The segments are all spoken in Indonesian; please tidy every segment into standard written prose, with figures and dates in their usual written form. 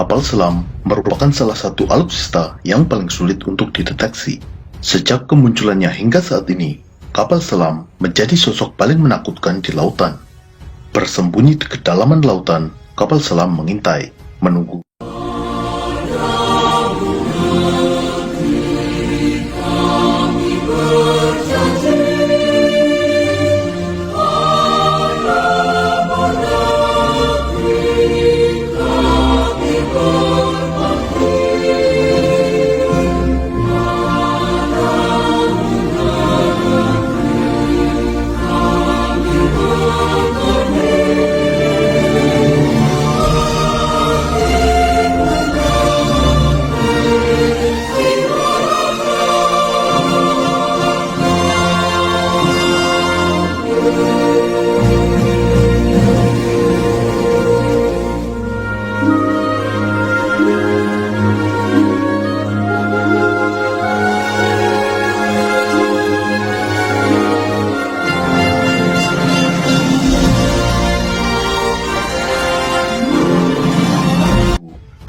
Kapal selam merupakan salah satu alutsista yang paling sulit untuk dideteksi. Sejak kemunculannya hingga saat ini, kapal selam menjadi sosok paling menakutkan di lautan. Bersembunyi di kedalaman lautan, kapal selam mengintai, menunggu.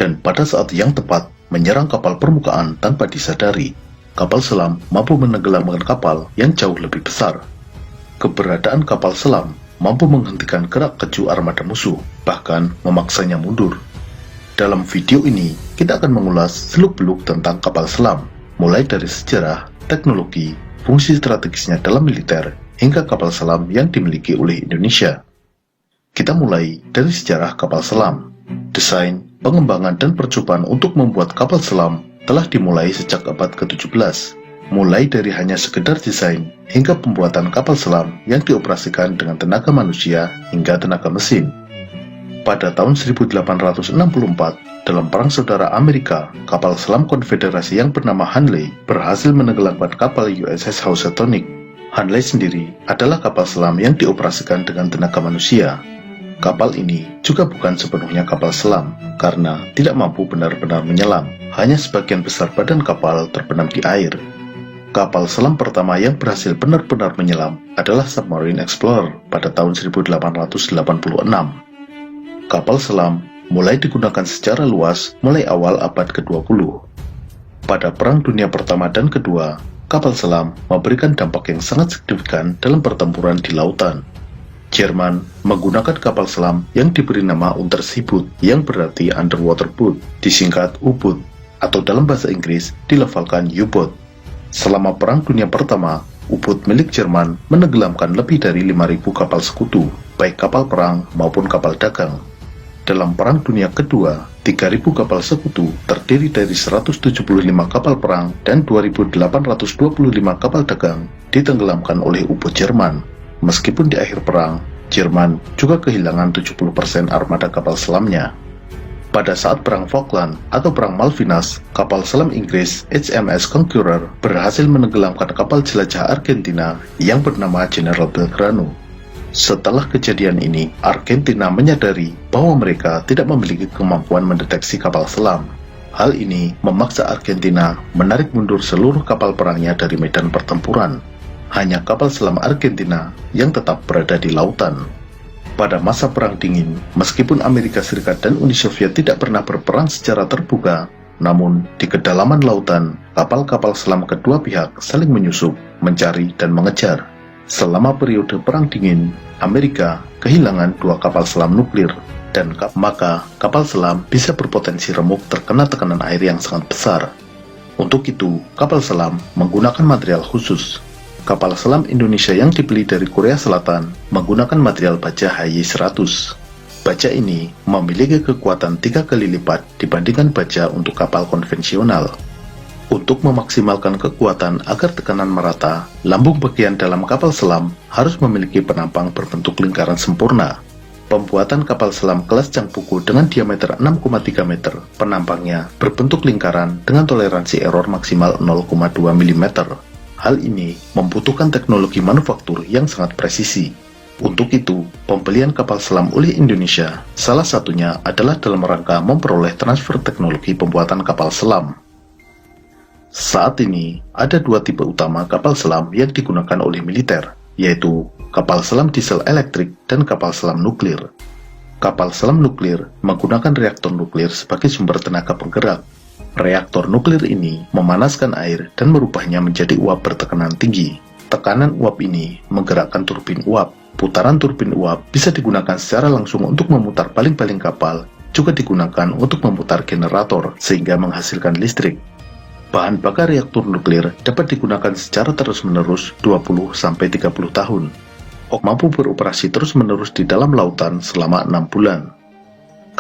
Dan pada saat yang tepat menyerang kapal permukaan tanpa disadari, kapal selam mampu menenggelamkan kapal yang jauh lebih besar. Keberadaan kapal selam mampu menghentikan gerak keju armada musuh, bahkan memaksanya mundur. Dalam video ini, kita akan mengulas seluk-beluk tentang kapal selam, mulai dari sejarah, teknologi, fungsi strategisnya dalam militer, hingga kapal selam yang dimiliki oleh Indonesia. Kita mulai dari sejarah kapal selam. Desain, pengembangan, dan percobaan untuk membuat kapal selam telah dimulai sejak abad ke-17, mulai dari hanya sekedar desain hingga pembuatan kapal selam yang dioperasikan dengan tenaga manusia hingga tenaga mesin. Pada tahun 1864, dalam Perang Saudara Amerika, kapal selam konfederasi yang bernama Hanley berhasil menenggelamkan kapal USS Housatonic. Hanley sendiri adalah kapal selam yang dioperasikan dengan tenaga manusia. Kapal ini juga bukan sepenuhnya kapal selam, karena tidak mampu benar-benar menyelam. Hanya sebagian besar badan kapal terbenam di air. Kapal selam pertama yang berhasil benar-benar menyelam adalah Submarine Explorer pada tahun 1886. Kapal selam mulai digunakan secara luas mulai awal abad ke-20. Pada Perang Dunia Pertama dan Kedua, kapal selam memberikan dampak yang sangat signifikan dalam pertempuran di lautan. Jerman menggunakan kapal selam yang diberi nama Unterseeboot yang berarti underwater boat, disingkat U-boat, atau dalam bahasa Inggris dilafalkan U-boat. Selama Perang Dunia Pertama, U-boat milik Jerman menenggelamkan lebih dari 5.000 kapal sekutu, baik kapal perang maupun kapal dagang. Dalam Perang Dunia Kedua, 3.000 kapal sekutu terdiri dari 175 kapal perang dan 2.825 kapal dagang ditenggelamkan oleh U-boat Jerman. Meskipun di akhir perang, Jerman juga kehilangan 70% armada kapal selamnya. Pada saat Perang Falkland atau Perang Malvinas, kapal selam Inggris HMS Conqueror berhasil menenggelamkan kapal jelajah Argentina yang bernama General Belgrano. Setelah kejadian ini, Argentina menyadari bahwa mereka tidak memiliki kemampuan mendeteksi kapal selam. Hal ini memaksa Argentina menarik mundur seluruh kapal perangnya dari medan pertempuran. Hanya kapal selam Argentina yang tetap berada di lautan. Pada masa Perang Dingin, meskipun Amerika Serikat dan Uni Soviet tidak pernah berperang secara terbuka, namun di kedalaman lautan, kapal-kapal selam kedua pihak saling menyusup, mencari, dan mengejar. Selama periode Perang Dingin, Amerika kehilangan 2 kapal selam nuklir, dan maka kapal selam bisa berpotensi remuk terkena tekanan air yang sangat besar. Untuk itu, kapal selam menggunakan material khusus. Kapal selam Indonesia yang dibeli dari Korea Selatan menggunakan material baja HY-100. Baja ini memiliki kekuatan 3 kali lipat dibandingkan baja untuk kapal konvensional. Untuk memaksimalkan kekuatan agar tekanan merata, lambung bagian dalam kapal selam harus memiliki penampang berbentuk lingkaran sempurna. Pembuatan kapal selam kelas Cangpuku dengan diameter 6,3 meter, penampangnya berbentuk lingkaran dengan toleransi error maksimal 0,2 mm. Hal ini membutuhkan teknologi manufaktur yang sangat presisi. Untuk itu, pembelian kapal selam oleh Indonesia salah satunya adalah dalam rangka memperoleh transfer teknologi pembuatan kapal selam. Saat ini, ada 2 tipe utama kapal selam yang digunakan oleh militer, yaitu kapal selam diesel elektrik dan kapal selam nuklir. Kapal selam nuklir menggunakan reaktor nuklir sebagai sumber tenaga penggerak. Reaktor nuklir ini memanaskan air dan merubahnya menjadi uap bertekanan tinggi. Tekanan uap ini menggerakkan turbin uap. Putaran turbin uap bisa digunakan secara langsung untuk memutar baling-baling kapal, juga digunakan untuk memutar generator sehingga menghasilkan listrik. Bahan bakar reaktor nuklir dapat digunakan secara terus-menerus 20-30 tahun. Mampu beroperasi terus-menerus di dalam lautan selama 6 bulan.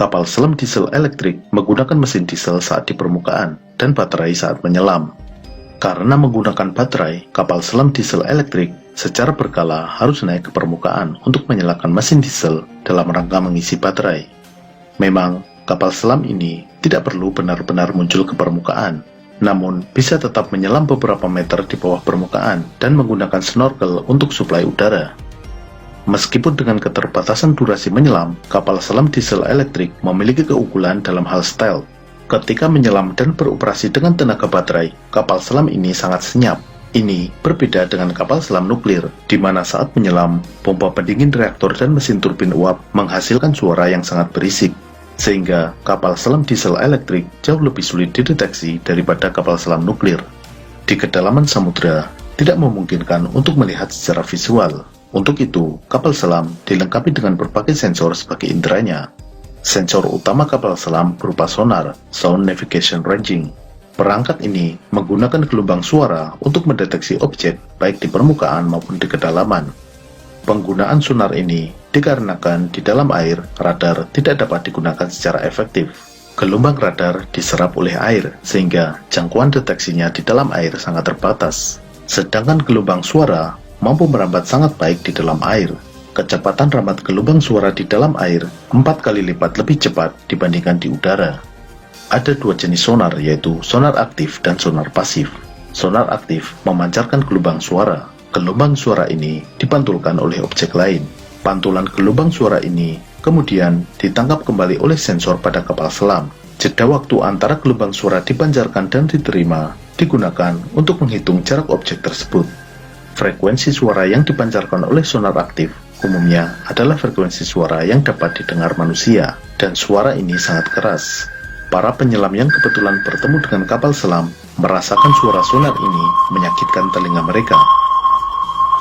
Kapal selam diesel elektrik menggunakan mesin diesel saat di permukaan dan baterai saat menyelam. Karena menggunakan baterai, kapal selam diesel elektrik secara berkala harus naik ke permukaan untuk menyalakan mesin diesel dalam rangka mengisi baterai. Memang, kapal selam ini tidak perlu benar-benar muncul ke permukaan, namun bisa tetap menyelam beberapa meter di bawah permukaan dan menggunakan snorkel untuk suplai udara. Meskipun dengan keterbatasan durasi menyelam, kapal selam diesel elektrik memiliki keunggulan dalam hal stealth. Ketika menyelam dan beroperasi dengan tenaga baterai, kapal selam ini sangat senyap. Ini berbeda dengan kapal selam nuklir, di mana saat menyelam, pompa pendingin reaktor dan mesin turbin uap menghasilkan suara yang sangat berisik. Sehingga kapal selam diesel elektrik jauh lebih sulit dideteksi daripada kapal selam nuklir. Di kedalaman samudera, tidak memungkinkan untuk melihat secara visual. Untuk itu, kapal selam dilengkapi dengan berbagai sensor sebagai inderanya. Sensor utama kapal selam berupa sonar, Sound Navigation Ranging. Perangkat ini menggunakan gelombang suara untuk mendeteksi objek baik di permukaan maupun di kedalaman. Penggunaan sonar ini dikarenakan di dalam air, radar tidak dapat digunakan secara efektif. Gelombang radar diserap oleh air, sehingga jangkauan deteksinya di dalam air sangat terbatas. Sedangkan gelombang suara mampu merambat sangat baik di dalam air. Kecepatan rambat gelombang suara di dalam air 4 kali lipat lebih cepat dibandingkan di udara. Ada dua jenis sonar, yaitu sonar aktif dan sonar pasif. Sonar aktif memancarkan gelombang suara. Gelombang suara ini dipantulkan oleh objek lain. Pantulan gelombang suara ini kemudian ditangkap kembali oleh sensor pada kapal selam. Jeda waktu antara gelombang suara dipancarkan dan diterima digunakan untuk menghitung jarak objek tersebut. Frekuensi suara yang dipancarkan oleh sonar aktif umumnya adalah frekuensi suara yang dapat didengar manusia, dan suara ini sangat keras. Para penyelam yang kebetulan bertemu dengan kapal selam merasakan suara sonar ini menyakitkan telinga mereka.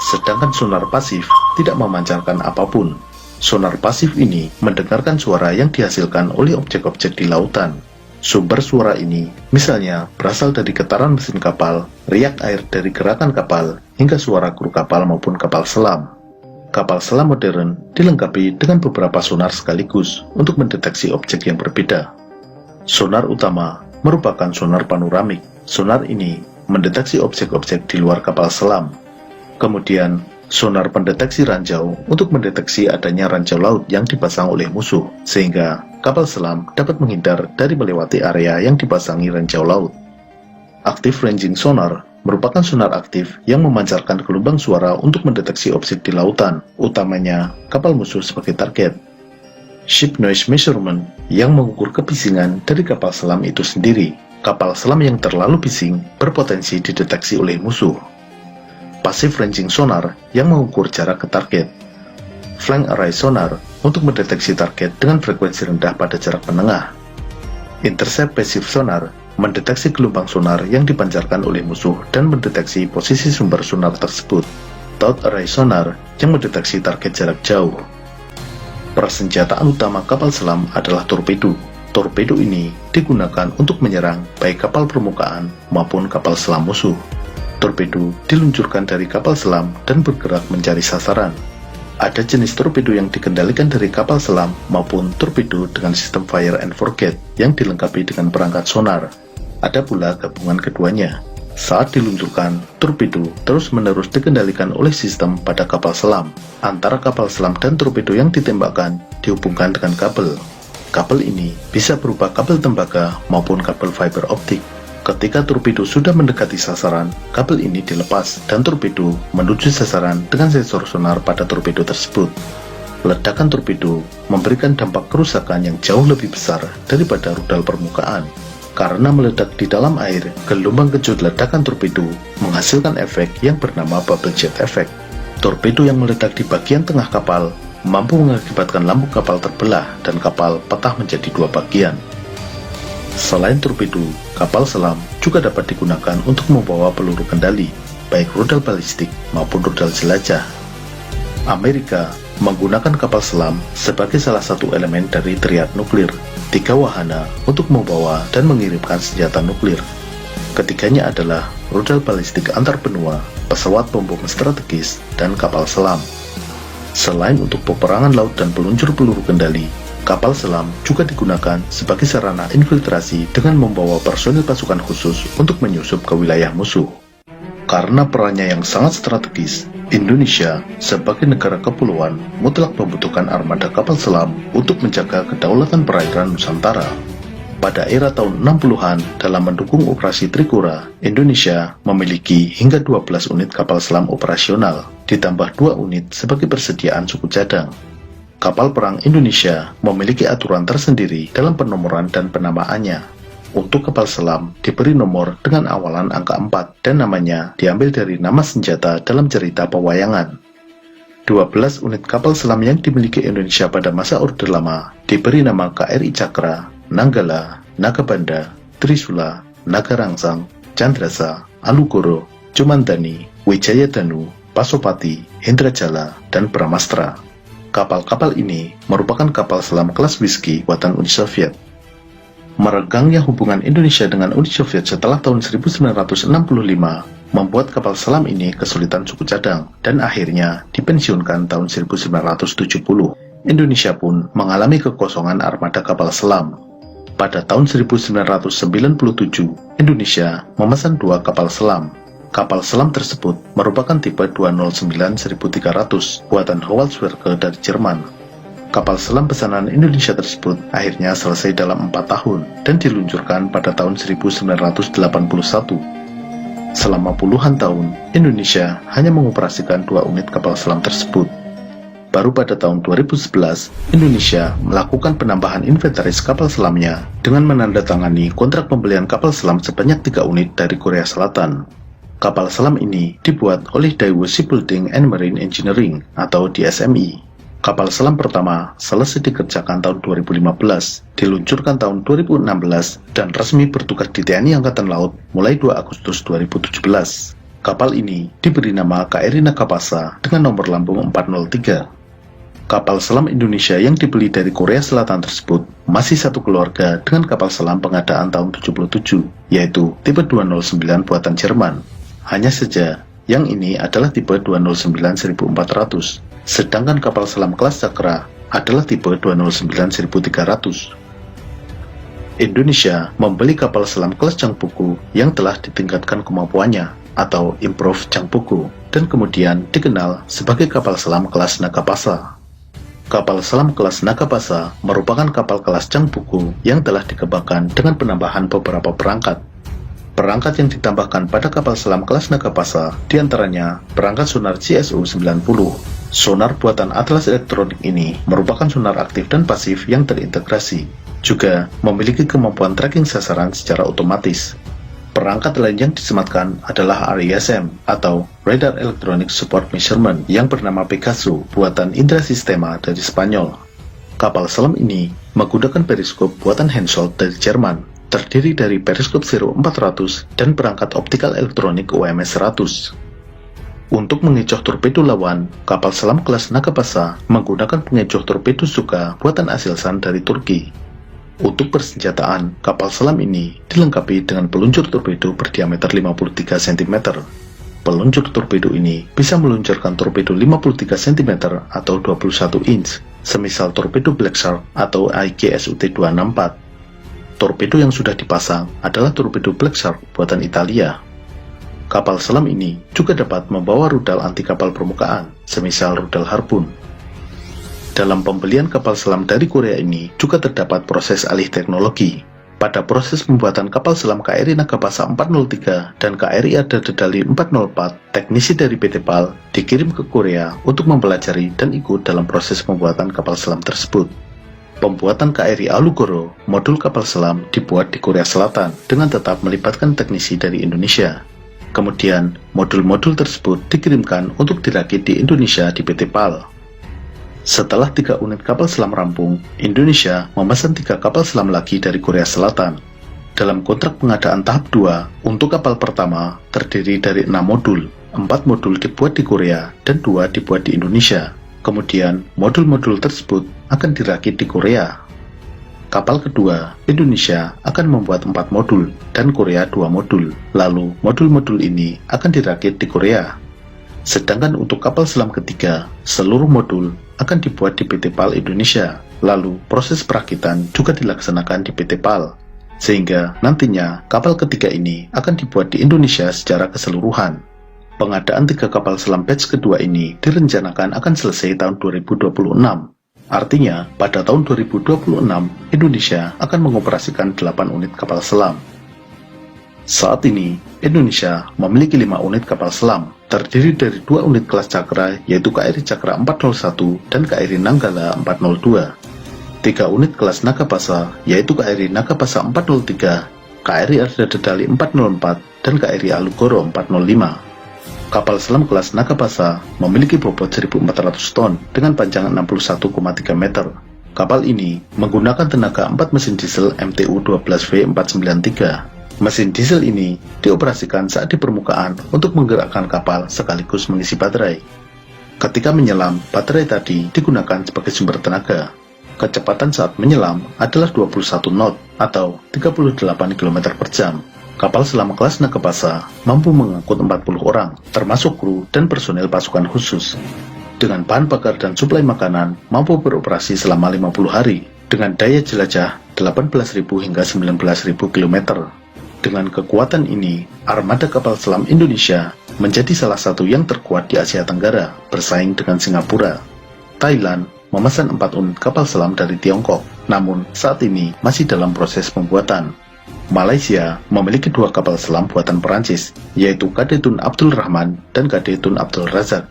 Sedangkan sonar pasif tidak memancarkan apapun. Sonar pasif ini mendengarkan suara yang dihasilkan oleh objek-objek di lautan. Sumber suara ini misalnya berasal dari getaran mesin kapal, riak air dari gerakan kapal, hingga suara kru kapal maupun kapal selam. Kapal selam modern dilengkapi dengan beberapa sonar sekaligus untuk mendeteksi objek yang berbeda. Sonar utama merupakan sonar panoramik. Sonar ini mendeteksi objek-objek di luar kapal selam. Kemudian, sonar pendeteksi ranjau untuk mendeteksi adanya ranjau laut yang dipasang oleh musuh, sehingga kapal selam dapat menghindar dari melewati area yang dipasangi ranjau laut. Active Ranging Sonar merupakan sonar aktif yang memancarkan gelombang suara untuk mendeteksi objek di lautan, utamanya kapal musuh sebagai target. Ship Noise Measurement yang mengukur kebisingan dari kapal selam itu sendiri. Kapal selam yang terlalu bising berpotensi dideteksi oleh musuh. Passive Ranging Sonar yang mengukur jarak ke target. Flank Array Sonar untuk mendeteksi target dengan frekuensi rendah pada jarak menengah. Intercept Passive Sonar mendeteksi gelombang sonar yang dipancarkan oleh musuh dan mendeteksi posisi sumber sonar tersebut. Thought Array Sonar yang mendeteksi target jarak jauh. Persenjataan utama kapal selam adalah torpedo. Torpedo ini digunakan untuk menyerang baik kapal permukaan maupun kapal selam musuh. Torpedo diluncurkan dari kapal selam dan bergerak mencari sasaran. Ada jenis torpedo yang dikendalikan dari kapal selam maupun torpedo dengan sistem fire and forget yang dilengkapi dengan perangkat sonar. Ada pula gabungan keduanya. Saat diluncurkan, torpedo terus-menerus dikendalikan oleh sistem pada kapal selam. Antara kapal selam dan torpedo yang ditembakkan dihubungkan dengan kabel. Kabel ini bisa berupa kabel tembaga maupun kabel fiber optik. Ketika torpedo sudah mendekati sasaran, kabel ini dilepas dan torpedo menuju sasaran dengan sensor sonar pada torpedo tersebut. Ledakan torpedo memberikan dampak kerusakan yang jauh lebih besar daripada rudal permukaan. Karena meledak di dalam air, gelombang kejut ledakan torpedo menghasilkan efek yang bernama bubble jet effect. Torpedo yang meledak di bagian tengah kapal mampu mengakibatkan lambung kapal terbelah dan kapal patah menjadi dua bagian. Selain torpedo, kapal selam juga dapat digunakan untuk membawa peluru kendali, baik rudal balistik maupun rudal jelajah. Amerika menggunakan kapal selam sebagai salah satu elemen dari triad nuklir, 3 wahana untuk membawa dan mengirimkan senjata nuklir. Ketiganya adalah rudal balistik antar benua, pesawat pembom strategis, dan kapal selam. Selain untuk peperangan laut dan peluncur peluru kendali, kapal selam juga digunakan sebagai sarana infiltrasi dengan membawa personil pasukan khusus untuk menyusup ke wilayah musuh. Karena perannya yang sangat strategis, Indonesia sebagai negara kepulauan mutlak membutuhkan armada kapal selam untuk menjaga kedaulatan perairan Nusantara. Pada era tahun 60-an, dalam mendukung operasi Trikora, Indonesia memiliki hingga 12 unit kapal selam operasional, ditambah 2 unit sebagai persediaan suku cadang. Kapal perang Indonesia memiliki aturan tersendiri dalam penomoran dan penamaannya. Untuk kapal selam diberi nomor dengan awalan angka 4 dan namanya diambil dari nama senjata dalam cerita pewayangan. 12 unit kapal selam yang dimiliki Indonesia pada masa Orde Lama diberi nama KRI Cakra, Nanggala, Nagabanda, Trisula, Nagarangsang, Candrasa, Alugoro, Cumantani, Wijayadanu, Pasopati, Indrajala, dan Bramastra. Kapal-kapal ini merupakan kapal selam kelas Whiskey buatan Uni Soviet. Meregangnya hubungan Indonesia dengan Uni Soviet setelah tahun 1965 membuat kapal selam ini kesulitan suku cadang dan akhirnya dipensiunkan tahun 1970. Indonesia pun mengalami kekosongan armada kapal selam. Pada tahun 1997, Indonesia memesan 2 kapal selam. Kapal selam tersebut merupakan tipe 209-1300 buatan Howaldtswerke dari Jerman. Kapal selam pesanan Indonesia tersebut akhirnya selesai dalam 4 tahun dan diluncurkan pada tahun 1981. Selama puluhan tahun, Indonesia hanya mengoperasikan 2 unit kapal selam tersebut. Baru pada tahun 2011, Indonesia melakukan penambahan inventaris kapal selamnya dengan menandatangani kontrak pembelian kapal selam sebanyak 3 unit dari Korea Selatan. Kapal selam ini dibuat oleh Daewoo Shipbuilding and Marine Engineering atau DSME. Kapal selam pertama selesai dikerjakan tahun 2015, diluncurkan tahun 2016, dan resmi bertugas di TNI Angkatan Laut mulai 2 Agustus 2017. Kapal ini diberi nama KRI Nagapasa dengan nomor lambung 403. Kapal selam Indonesia yang dibeli dari Korea Selatan tersebut masih satu keluarga dengan kapal selam pengadaan tahun 77, yaitu tipe 209 buatan Jerman. Hanya saja, yang ini adalah tipe 209-1400, sedangkan kapal selam kelas Cakra adalah tipe 209-1300. Indonesia membeli kapal selam kelas Changpuku yang telah ditingkatkan kemampuannya, atau Improve Changpuku, dan kemudian dikenal sebagai kapal selam kelas Nagapasa. Kapal selam kelas Nagapasa merupakan kapal kelas Changpuku yang telah dikembangkan dengan penambahan beberapa perangkat. Perangkat yang ditambahkan pada kapal selam kelas Nagapasa diantaranya perangkat sonar CSU-90. Sonar buatan Atlas Elektronik ini merupakan sonar aktif dan pasif yang terintegrasi, juga memiliki kemampuan tracking sasaran secara otomatis. Perangkat lain yang disematkan adalah RESM atau Radar Electronic Support Measurement yang bernama Pegaso buatan Indra Sistema dari Spanyol. Kapal selam ini menggunakan periskop buatan Hensoldt dari Jerman, terdiri dari periskop Zero 400 dan perangkat optikal elektronik OMS 100. Untuk mengecoh torpedo lawan, kapal selam kelas Nagapasa menggunakan pengecoh torpedo Suka buatan Aselsan dari Turki. Untuk persenjataan, kapal selam ini dilengkapi dengan peluncur torpedo berdiameter 53 cm. Peluncur torpedo ini bisa meluncurkan torpedo 53 cm atau 21 inch, semisal torpedo Black Shark atau IGSUT-264. Torpedo yang sudah dipasang adalah torpedo Black Shark buatan Italia. Kapal selam ini juga dapat membawa rudal anti kapal permukaan, semisal rudal Harpoon. Dalam pembelian kapal selam dari Korea ini juga terdapat proses alih teknologi. Pada proses pembuatan kapal selam KRI Nagapasa 403 dan KRI Arda Dedali 404, teknisi dari PT PAL dikirim ke Korea untuk mempelajari dan ikut dalam proses pembuatan kapal selam tersebut. Pembuatan KRI Alugoro, modul kapal selam dibuat di Korea Selatan dengan tetap melibatkan teknisi dari Indonesia. Kemudian, modul-modul tersebut dikirimkan untuk dirakit di Indonesia di PT PAL. Setelah 3 unit kapal selam rampung, Indonesia memesan 3 kapal selam lagi dari Korea Selatan. Dalam kontrak pengadaan tahap 2, untuk kapal pertama terdiri dari 6 modul, 4 modul dibuat di Korea dan 2 dibuat di Indonesia. Kemudian, modul-modul tersebut akan dirakit di Korea. Kapal kedua, Indonesia akan membuat 4 modul dan Korea 2 modul. Lalu, modul-modul ini akan dirakit di Korea. Sedangkan untuk kapal selam ketiga, seluruh modul akan dibuat di PT PAL Indonesia. Lalu, proses perakitan juga dilaksanakan di PT PAL. Sehingga nantinya kapal ketiga ini akan dibuat di Indonesia secara keseluruhan. Pengadaan 3 kapal selam batch kedua ini direncanakan akan selesai tahun 2026. Artinya, pada tahun 2026, Indonesia akan mengoperasikan 8 unit kapal selam. Saat ini, Indonesia memiliki 5 unit kapal selam, terdiri dari 2 unit kelas Cakra, yaitu KRI Cakra 401 dan KRI Nanggala 402. 3 unit kelas Nagapasa, yaitu KRI Nagapasa 403, KRI Arda Dedali 404, dan KRI Alugoro 405. Kapal selam kelas Nagapasa memiliki bobot 1.400 ton dengan panjang 61,3 meter. Kapal ini menggunakan tenaga 4 mesin diesel MTU 12V493. Mesin diesel ini dioperasikan saat di permukaan untuk menggerakkan kapal sekaligus mengisi baterai. Ketika menyelam, baterai tadi digunakan sebagai sumber tenaga. Kecepatan saat menyelam adalah 21 knot atau 38 km per jam. Kapal selam kelas Nagapasa mampu mengangkut 40 orang, termasuk kru dan personel pasukan khusus. Dengan bahan bakar dan suplai makanan, mampu beroperasi selama 50 hari, dengan daya jelajah 18.000 hingga 19.000 km. Dengan kekuatan ini, armada kapal selam Indonesia menjadi salah satu yang terkuat di Asia Tenggara, bersaing dengan Singapura. Thailand memesan 4 unit kapal selam dari Tiongkok, namun saat ini masih dalam proses pembuatan. Malaysia memiliki 2 kapal selam buatan Perancis, yaitu KD Tun Abdul Rahman dan KD Tun Abdul Razak.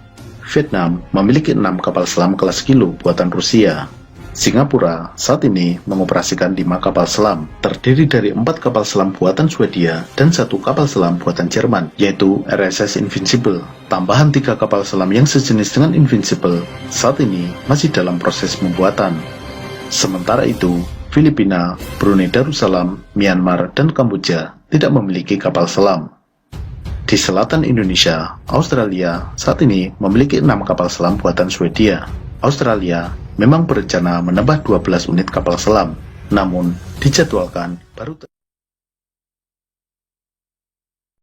Vietnam memiliki 6 kapal selam kelas Kilo buatan Rusia. Singapura saat ini mengoperasikan 5 kapal selam, terdiri dari 4 kapal selam buatan Swedia dan 1 kapal selam buatan Jerman, yaitu RSS Invincible. Tambahan 3 kapal selam yang sejenis dengan Invincible saat ini masih dalam proses pembuatan. Sementara itu, Filipina, Brunei Darussalam, Myanmar, dan Kamboja tidak memiliki kapal selam. Di selatan Indonesia, Australia saat ini memiliki 6 kapal selam buatan Swedia. Australia memang berencana menambah 12 unit kapal selam, namun dijadwalkan baru